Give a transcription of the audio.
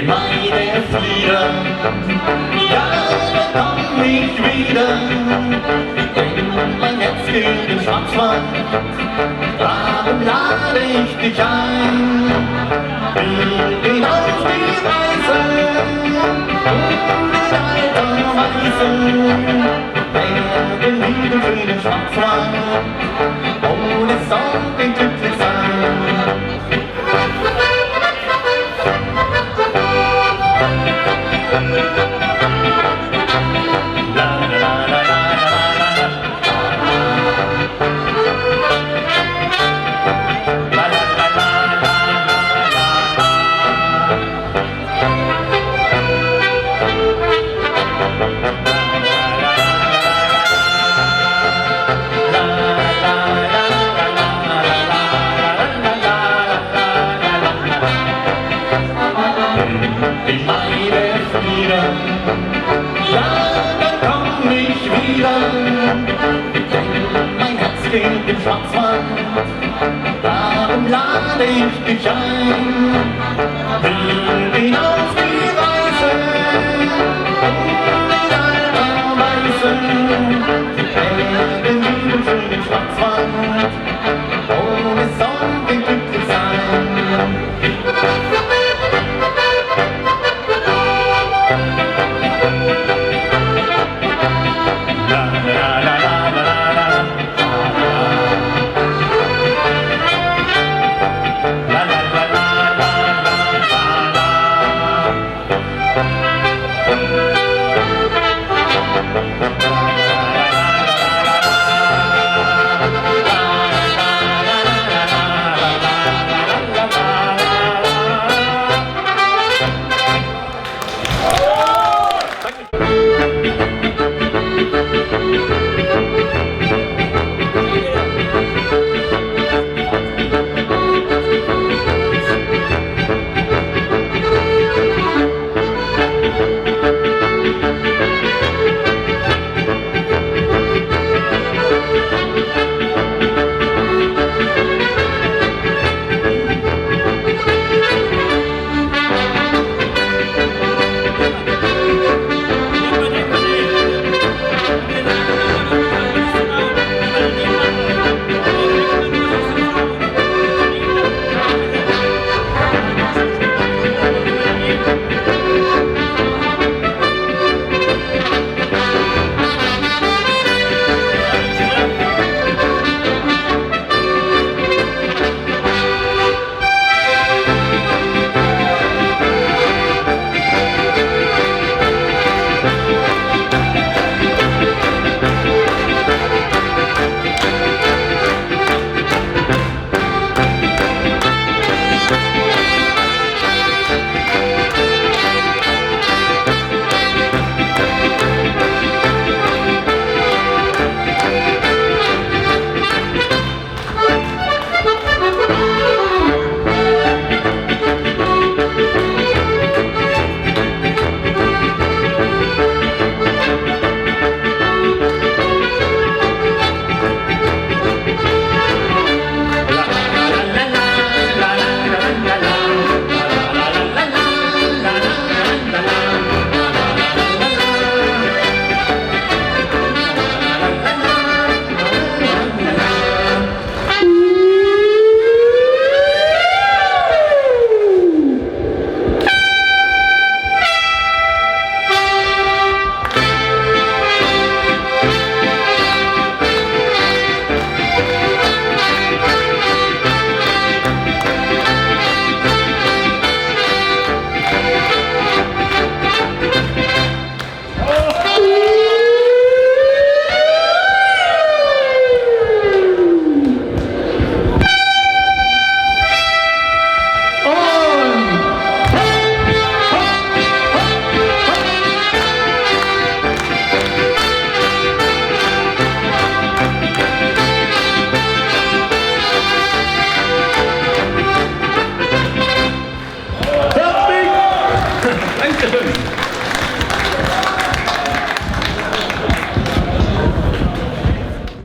Mai der Flieder, ja, da komm ich wieder. Wenn mein Herz geht in Schwarzwald, darum lade ich dich ein. Wir gehen auf die Reise, ohne alter Weise, werden wieder für den Schwarzwald, ohne Sorgen glücklich sein. Ja, dann komm ich wieder, denn mein Herz geht im Schwarzwald, darum lade ich dich ein. Wir gehen